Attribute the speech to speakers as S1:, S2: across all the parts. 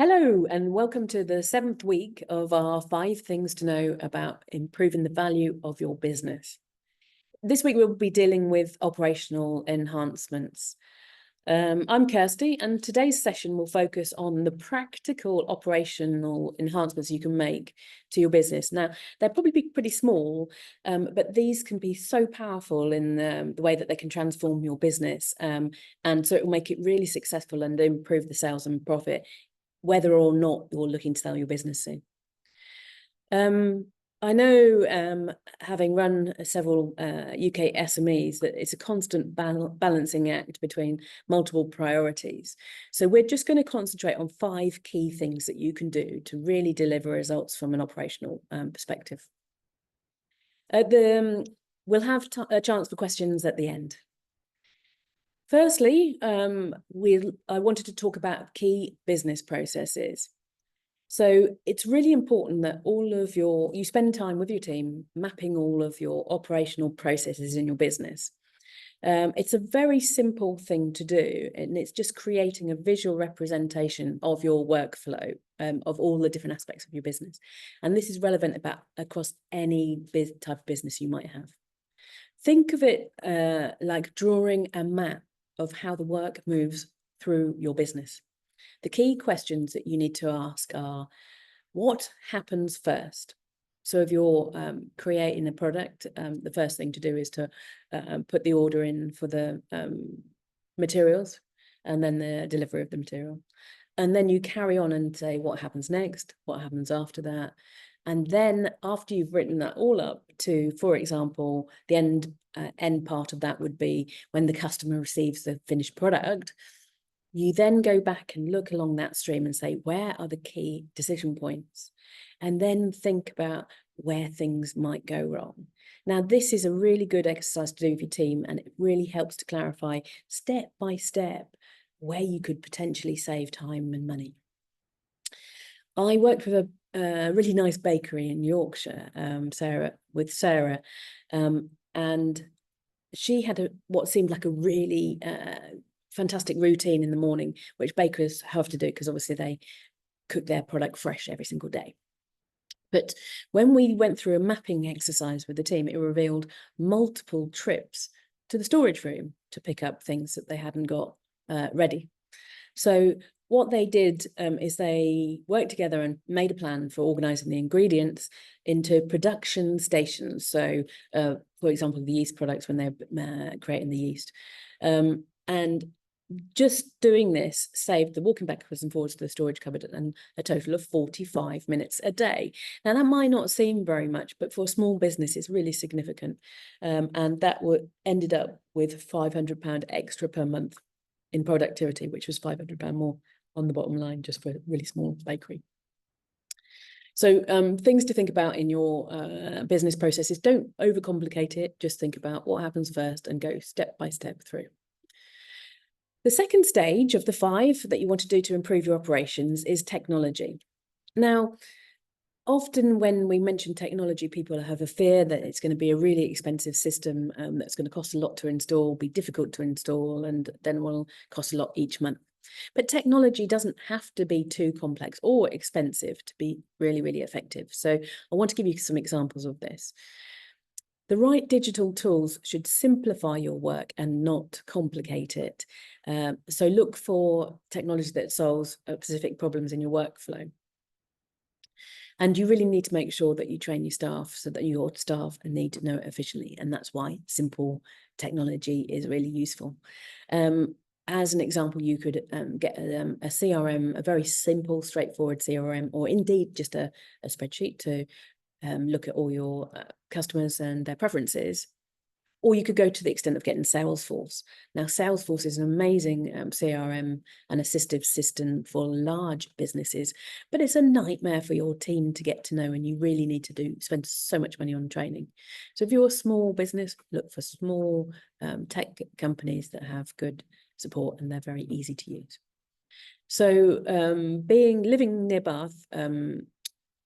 S1: Hello, and welcome to the 7th week of our 5 things to know about improving the value of your business. This week we'll be dealing with operational enhancements. I'm Kirsty, and today's session will focus on the practical operational enhancements you can make to your business. Now, they'll probably be pretty small, but these can be so powerful in the way that they can transform your business. And so it will make it really successful and improve the sales and profit, whether or not you're looking to sell your business soon. I know, having run several UK SMEs, that it's a constant balancing act between multiple priorities. So we're just going to concentrate on 5 key things that you can do to really deliver results from an operational perspective. We'll have a chance for questions at the end. Firstly, I wanted to talk about key business processes. So it's really important that you spend time with your team mapping all of your operational processes in your business. It's a very simple thing to do, and it's just creating a visual representation of your workflow, of all the different aspects of your business. And this is relevant across any type of business you might have. Think of it like drawing a map of how the work moves through your business. The key questions that you need to ask are, what happens first? So if you're creating a product, the first thing to do is to put the order in for the materials and then the delivery of the material. And then you carry on and say, what happens next? What happens after that? And then after you've written that all up to, for example, the end part of that would be when the customer receives the finished product, you then go back and look along that stream and say, where are the key decision points? And then think about where things might go wrong. Now, this is a really good exercise to do with your team, and it really helps to clarify step by step where you could potentially save time and money. I worked with a really nice bakery in Yorkshire, Sarah, and she had what seemed like a really fantastic routine in the morning, which bakers have to do because obviously they cook their product fresh every single day. But when we went through a mapping exercise with the team, it revealed multiple trips to the storage room to pick up things that they hadn't got ready. So what they did is they worked together and made a plan for organising the ingredients into production stations. So, for example, the yeast products when they're creating the yeast. And just doing this saved the walking backwards and forwards to the storage cupboard and a total of 45 minutes a day. Now, that might not seem very much, but for a small business, it's really significant. And that ended up with £500 extra per month in productivity, which was £500 more on the bottom line just for a really small bakery. So things to think about in your business processes. Don't overcomplicate it. Just think about what happens first and go step by step through. The second stage of the 5 that you want to do to improve your operations is technology. Now, often when we mention technology, people have a fear that it's going to be a really expensive system that's going to cost a lot to install, be difficult to install, and then will cost a lot each month. But technology doesn't have to be too complex or expensive to be really, really effective. So I want to give you some examples of this. The right digital tools should simplify your work and not complicate it. So look for technology that solves specific problems in your workflow. And you really need to make sure that you train your staff so that your staff need to know it efficiently. And that's why simple technology is really useful. As an example, you could get a CRM, a very simple, straightforward CRM, or indeed just a spreadsheet to look at all your customers and their preferences. Or you could go to the extent of getting Salesforce. Now, Salesforce is an amazing CRM and assistive system for large businesses, but it's a nightmare for your team to get to know, and you really need to spend so much money on training. So if you're a small business, look for small tech companies that have good support and they're very easy to use. So living near Bath,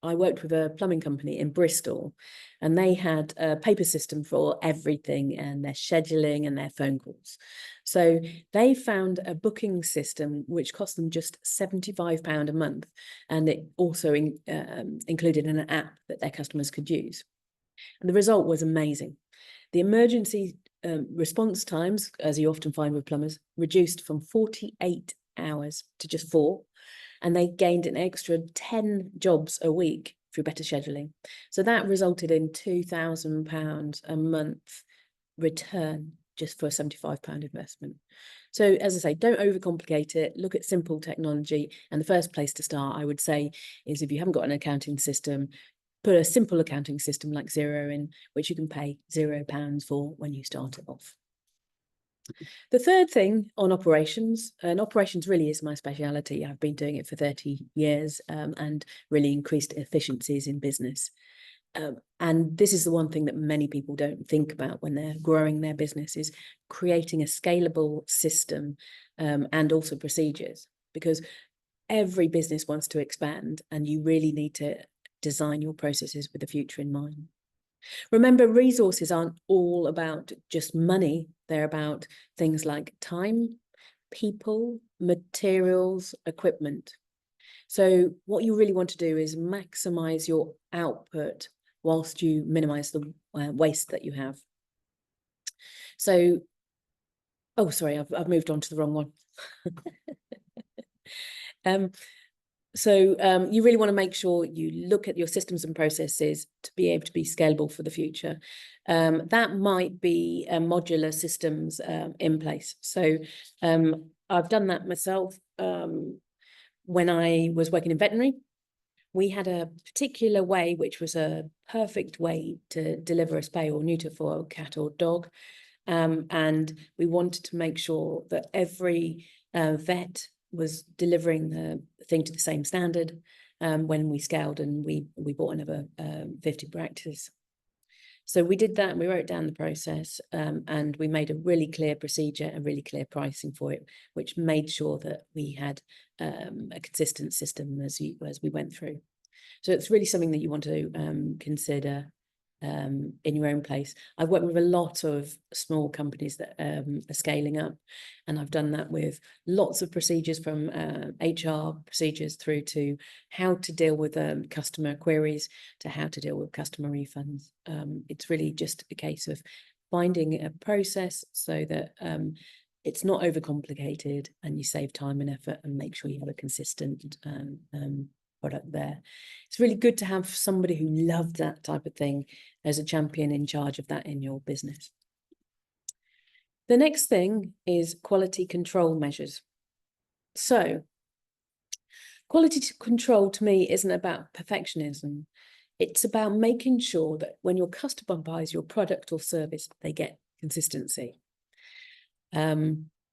S1: I worked with a plumbing company in Bristol, and they had a paper system for everything and their scheduling and their phone calls. So they found a booking system which cost them just £75 a month, and it also included an app that their customers could use. And the result was amazing. The emergency response times, as you often find with plumbers, reduced from 48 hours to just 4. And they gained an extra 10 jobs a week through better scheduling. So that resulted in £2,000 a month return just for a £75 investment. So as I say, don't overcomplicate it. Look at simple technology. And the first place to start, I would say, is if you haven't got an accounting system, put a simple accounting system like Xero in, which you can pay £0 for when you start it off. The third thing on operations, and operations really is my speciality. I've been doing it for 30 years and really increased efficiencies in business. And this is the one thing that many people don't think about when they're growing their business, is creating a scalable system and also procedures, because every business wants to expand and you really need to design your processes with the future in mind. Remember, resources aren't all about just money. They're about things like time, people, materials, equipment. So what you really want to do is maximize your output whilst you minimize the waste that you have. So, oh, sorry, I've moved on to the wrong one. So you really want to make sure you look at your systems and processes to be able to be scalable for the future. That might be modular systems in place. So I've done that myself when I was working in veterinary. We had a particular way, which was a perfect way to deliver a spay or neuter for a cat or dog. And we wanted to make sure that every vet was delivering the thing to the same standard when we scaled, and we bought another 50 practices. So we did that, and we wrote down the process, and we made a really clear procedure, a really clear pricing for it, which made sure that we had a consistent system as we went through. So it's really something that you want to consider in your own place. I've worked with a lot of small companies that are scaling up, and I've done that with lots of procedures, from HR procedures through to how to deal with customer queries to how to deal with customer refunds. It's really just a case of finding a process so that it's not overcomplicated and you save time and effort, and make sure you have a consistent product there. It's really good to have somebody who loved that type of thing as a champion in charge of that in your business. The next thing is quality control measures. So quality control to me isn't about perfectionism. It's about making sure that when your customer buys your product or service, they get consistency.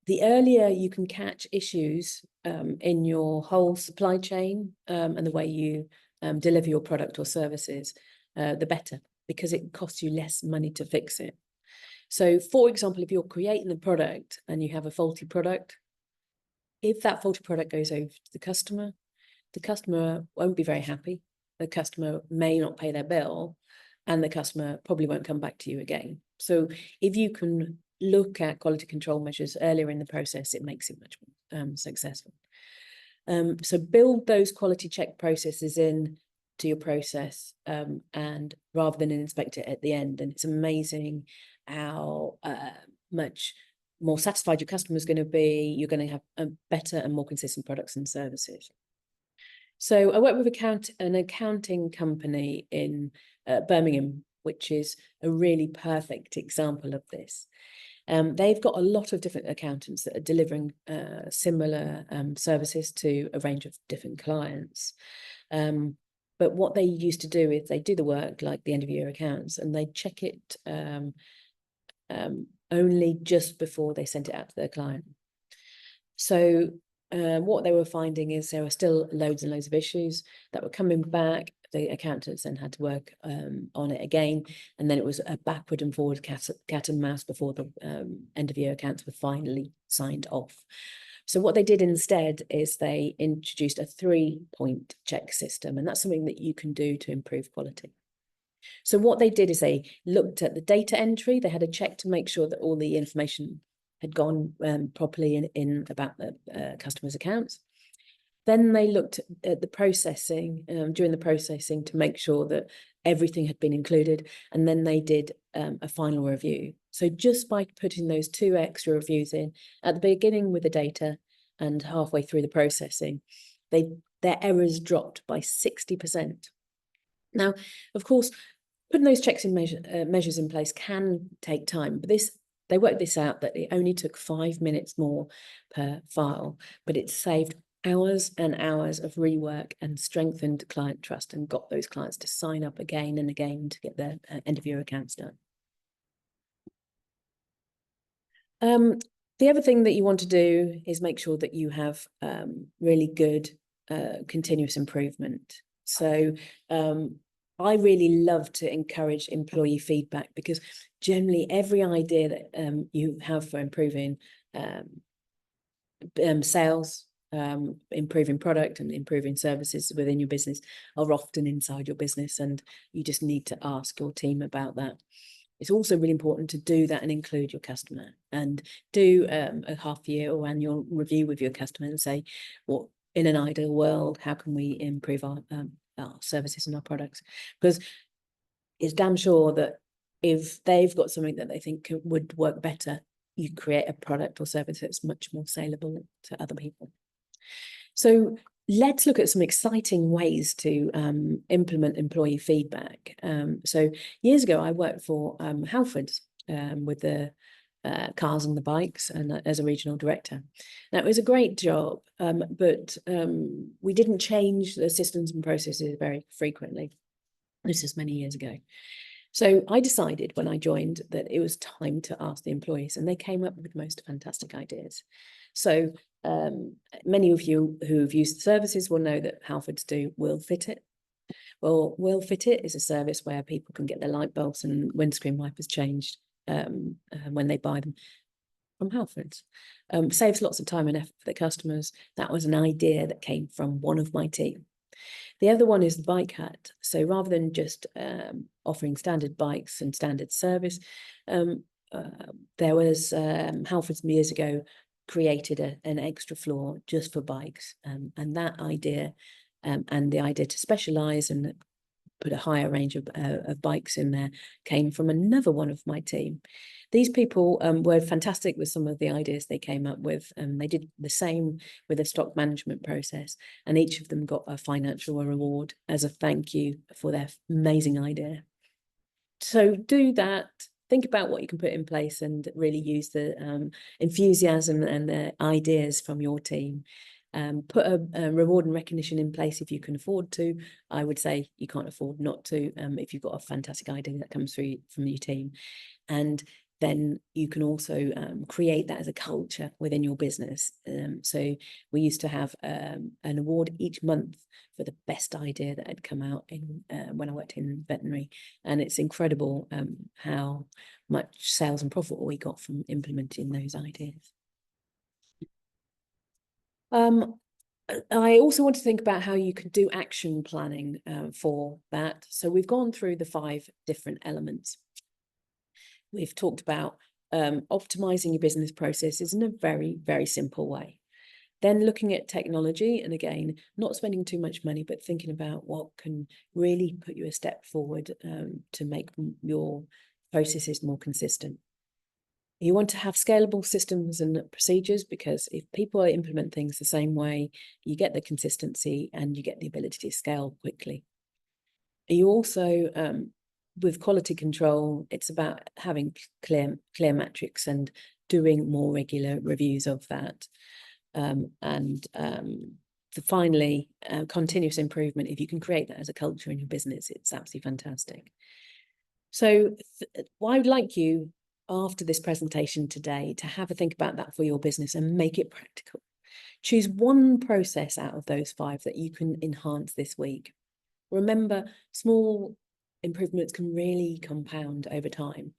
S1: The earlier you can catch issues in your whole supply chain and the way you deliver your product or services, the better, because it costs you less money to fix it. So, for example, if you're creating the product and you have a faulty product, if that faulty product goes over to the customer won't be very happy. The customer may not pay their bill, and the customer probably won't come back to you again. So if you can look at quality control measures earlier in the process, it makes it much more successful. So build those quality check processes in to your process, and rather than inspect it at the end. And it's amazing how much more satisfied your customer is going to be. You're going to have better and more consistent products and services. So I work with an accounting company in Birmingham, which is a really perfect example of this. They've got a lot of different accountants that are delivering similar services to a range of different clients. But what they used to do is they do the work like the end of year accounts, and they check it only just before they sent it out to their client. So what they were finding is there were still loads and loads of issues that were coming back. The accountants then had to work on it again, and then it was a backward and forward cat and mouse before the end of year accounts were finally signed off. So what they did instead is they introduced a 3-point check system, and that's something that you can do to improve quality. So what they did is they looked at the data entry. They had a check to make sure that all the information had gone properly in about the customers' accounts. Then they looked at the processing, during the processing, to make sure that everything had been included. And then they did a final review. So just by putting those 2 extra reviews in at the beginning with the data and halfway through the processing, their errors dropped by 60%. Now, of course, putting those checks and measures in place can take time, but they worked this out that it only took 5 minutes more per file, but it saved hours and hours of rework and strengthened client trust and got those clients to sign up again and again to get their end of year accounts done. The other thing that you want to do is make sure that you have really good continuous improvement. So I really love to encourage employee feedback, because generally every idea that you have for improving sales, improving product and improving services within your business are often inside your business, and you just need to ask your team about that. It's also really important to do that and include your customer, and do a half-year or annual review with your customer and say, well, in an ideal world, how can we improve our services and our products? Because it's damn sure that if they've got something that they think would work better, you create a product or service that's much more saleable to other people. So let's look at some exciting ways to implement employee feedback. So years ago, I worked for Halfords with the cars and the bikes, and as a regional director. Now, it was a great job, but we didn't change the systems and processes very frequently. This is many years ago. So I decided when I joined that it was time to ask the employees, and they came up with the most fantastic ideas. So many of you who've used the services will know that Halfords do Will Fit It. Well, Will Fit It is a service where people can get their light bulbs and windscreen wipers changed when they buy them from Halfords. Saves lots of time and effort for the customers. That was an idea that came from one of my team. The other one is the bike hut. So rather than just offering standard bikes and standard service, there was Halfords years ago created an extra floor just for bikes, and that idea and the idea to specialize and put a higher range of bikes in there came from another one of my team. These people were fantastic with some of the ideas they came up with. They did the same with the stock management process, and each of them got a financial reward as a thank you for their amazing idea. So do that. Think about what you can put in place and really use the enthusiasm and the ideas from your team. Put a reward and recognition in place if you can afford to. I would say you can't afford not to if you've got a fantastic idea that comes through from your team. And then you can also create that as a culture within your business. So we used to have an award each month for the best idea that had come out in when I worked in veterinary. And it's incredible how much sales and profit we got from implementing those ideas. I also want to think about how you could do action planning for that. So we've gone through the 5 different elements. We've talked about optimizing your business processes in a very, very simple way. Then looking at technology, and again, not spending too much money, but thinking about what can really put you a step forward to make your processes more consistent. You want to have scalable systems and procedures, because if people implement things the same way, you get the consistency and you get the ability to scale quickly. You also, with quality control, it's about having clear metrics and doing more regular reviews of that. Finally, continuous improvement. If you can create that as a culture in your business, it's absolutely fantastic. So I would like you, after this presentation today, to have a think about that for your business and make it practical. Choose one process out of those 5 that you can enhance this week. Remember, small improvements can really compound over time.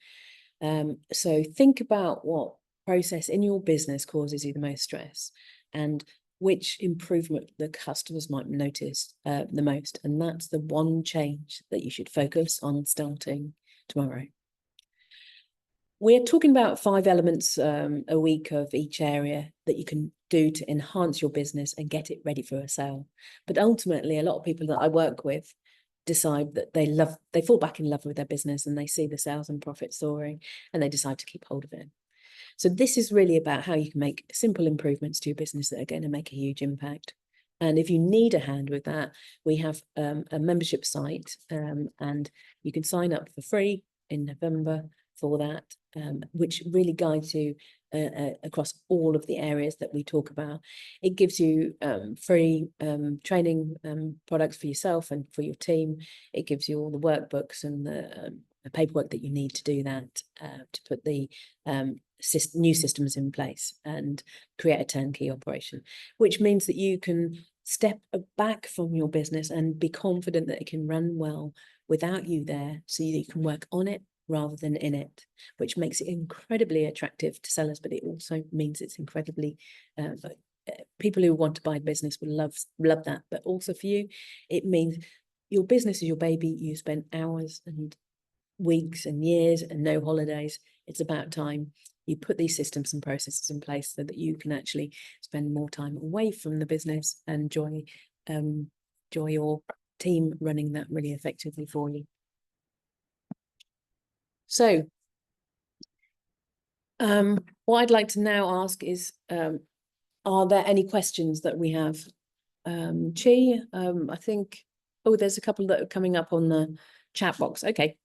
S1: So think about what process in your business causes you the most stress, and which improvement the customers might notice the most. And that's the one change that you should focus on starting tomorrow. We're talking about 5 elements a week of each area that you can do to enhance your business and get it ready for a sale. But ultimately, a lot of people that I work with decide that they fall back in love with their business, and they see the sales and profits soaring, and they decide to keep hold of it. So this is really about how you can make simple improvements to your business that are going to make a huge impact. And if you need a hand with that, we have a membership site, and you can sign up for free in November for that, which really guides you across all of the areas that we talk about. It gives you free training products for yourself and for your team. It gives you all the workbooks and the paperwork that you need to do that, to put the new systems in place and create a turnkey operation, which means that you can step back from your business and be confident that it can run well without you there, so that you can work on it rather than in it, which makes it incredibly attractive to sellers, but it also means it's incredibly people who want to buy business will love that. But also for you, it means your business is your baby. You spend hours and weeks and years and no holidays. It's about time you put these systems and processes in place so that you can actually spend more time away from the business and enjoy your team running that really effectively for you. So what I'd like to now ask is, are there any questions that we have? Chi, I think, oh, there's a couple that are coming up on the chat box. Okay.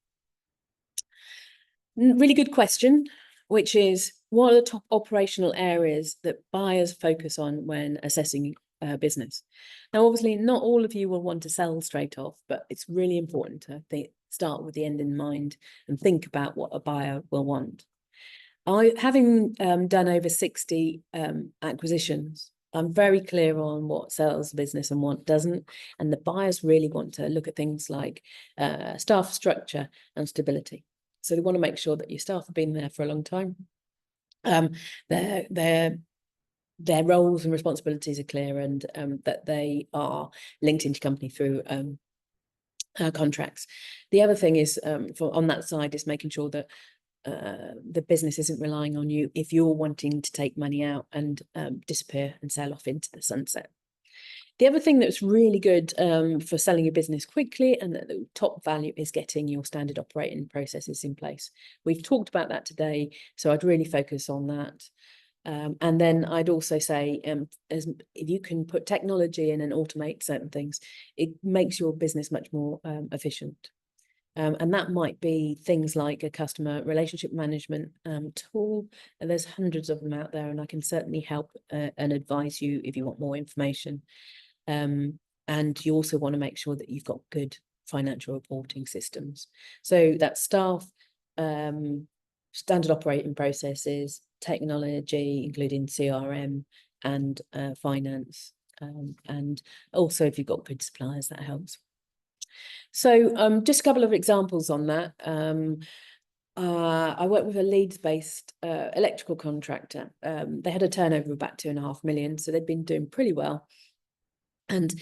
S1: Really good question, which is, what are the top operational areas that buyers focus on when assessing business? Now, obviously, not all of you will want to sell straight off, but it's really important to start with the end in mind and think about what a buyer will want. Having done over 60 acquisitions, I'm very clear on what sells business and what doesn't. And the buyers really want to look at things like staff structure and stability. So they want to make sure that your staff have been there for a long time. Their roles and responsibilities are clear, and that they are linked into company through contracts. The other thing is, on that side, is making sure that the business isn't relying on you if you're wanting to take money out and disappear and sail off into the sunset. The other thing that's really good for selling your business quickly and the top value is getting your standard operating processes in place. We've talked about that today, so I'd really focus on that. And then I'd also say, if you can put technology in and automate certain things, it makes your business much more efficient. And that might be things like a customer relationship management tool. And there's hundreds of them out there, and I can certainly help and advise you if you want more information. And you also want to make sure that you've got good financial reporting systems. So that's staff, standard operating processes, technology, including CRM and finance. And also, if you've got good suppliers, that helps. So just a couple of examples on that. I work with a Leeds-based electrical contractor. They had a turnover of about 2.5 million, so they'd been doing pretty well. And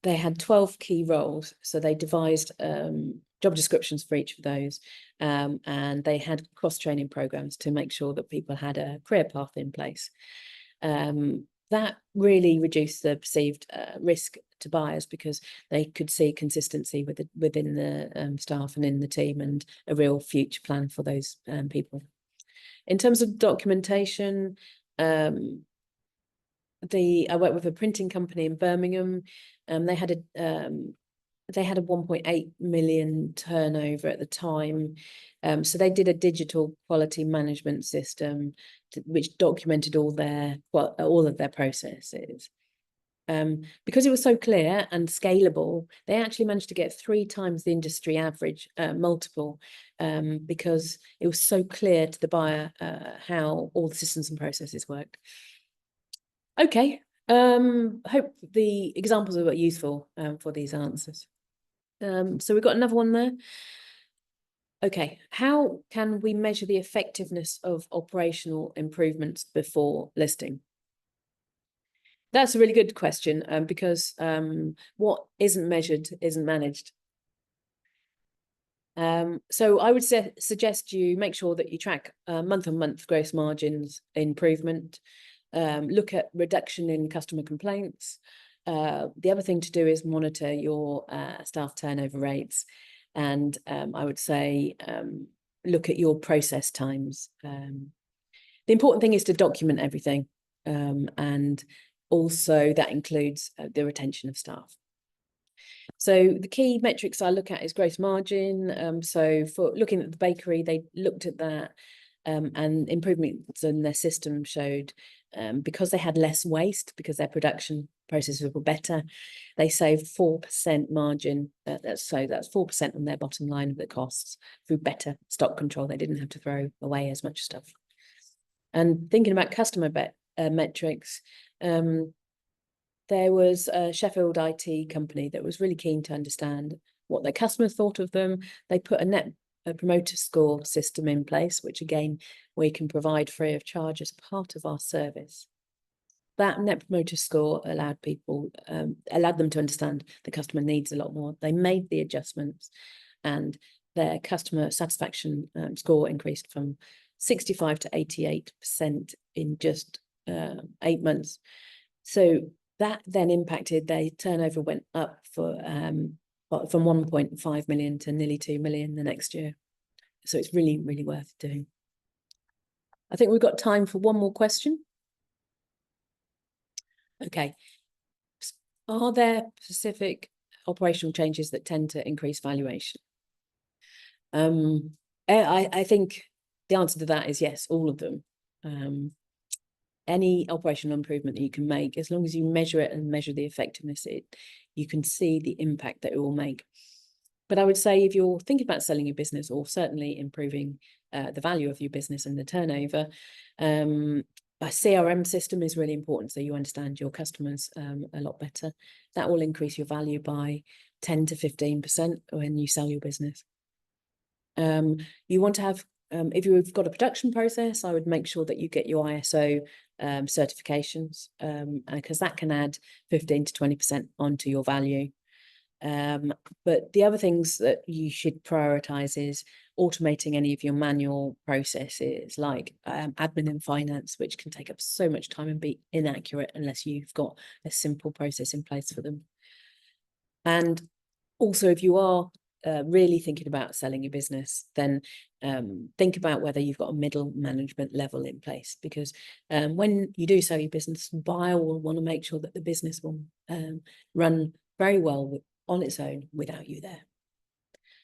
S1: they had 12 key roles, so they devised job descriptions for each of those, and they had cross-training programs to make sure that people had a career path in place. That really reduced the perceived risk to buyers, because they could see consistency within the staff and in the team, and a real future plan for those people. In terms of documentation, I work with a printing company in Birmingham. They had a 1.8 million turnover at the time. So they did a digital quality management system which documented all of their processes. Because it was so clear and scalable, they actually managed to get 3 times the industry average multiple, because it was so clear to the buyer how all the systems and processes worked. Okay, hope the examples were useful for these answers. So we've got another one there. Okay, how can we measure the effectiveness of operational improvements before listing? That's a really good question, because what isn't measured isn't managed. So I would suggest you make sure that you track month-on-month gross margins improvement, look at reduction in customer complaints. The other thing to do is monitor your staff turnover rates, and I would say look at your process times. The important thing is to document everything, and also that includes the retention of staff. So the key metrics I look at is gross margin. So for looking at the bakery, they looked at that, and improvements in their system showed, because they had less waste, because their production processes were better, they saved 4% margin. That's 4% on their bottom line of the costs through better stock control. They didn't have to throw away as much stuff. And thinking about customer metrics, there was a Sheffield IT company that was really keen to understand what their customers thought of them. They put a promoter score system in place, which again, we can provide free of charge as part of our service. That net promoter score allowed them to understand the customer needs a lot more. They made the adjustments, and their customer satisfaction score increased from 65 to 88% in just 8 months. So that then impacted, their turnover went up from 1.5 million to nearly 2 million the next year. So it's really, really worth doing. I think we've got time for one more question. Okay. Are there specific operational changes that tend to increase valuation? I think the answer to that is yes, all of them. Any operational improvement that you can make, as long as you measure it and measure the effectiveness, you can see the impact that it will make. But I would say if you're thinking about selling your business, or certainly improving the value of your business and the turnover, a CRM system is really important, so you understand your customers a lot better. That will increase your value by 10 to 15% when you sell your business. You want to have, if you've got a production process, I would make sure that you get your ISO certifications, because that can add 15 to 20% onto your value. But the other things that you should prioritize is automating any of your manual processes, like admin and finance, which can take up so much time and be inaccurate unless you've got a simple process in place for them. And also, if you are really thinking about selling your business, then think about whether you've got a middle management level in place, because when you do sell your business, the buyer will want to make sure that the business will run very well on its own without you there.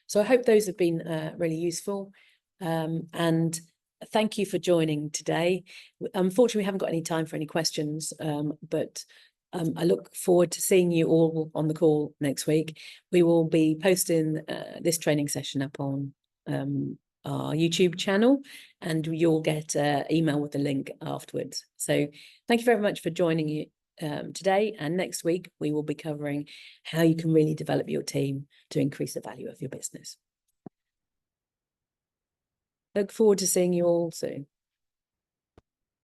S1: So I hope those have been really useful, and thank you for joining today. Unfortunately, we haven't got any time for any questions, but I look forward to seeing you all on the call next week. We will be posting this training session up on our YouTube channel, and you'll get an email with the link afterwards. So thank you very much for joining you today, and next week we will be covering how you can really develop your team to increase the value of your business. Look forward to seeing you all soon.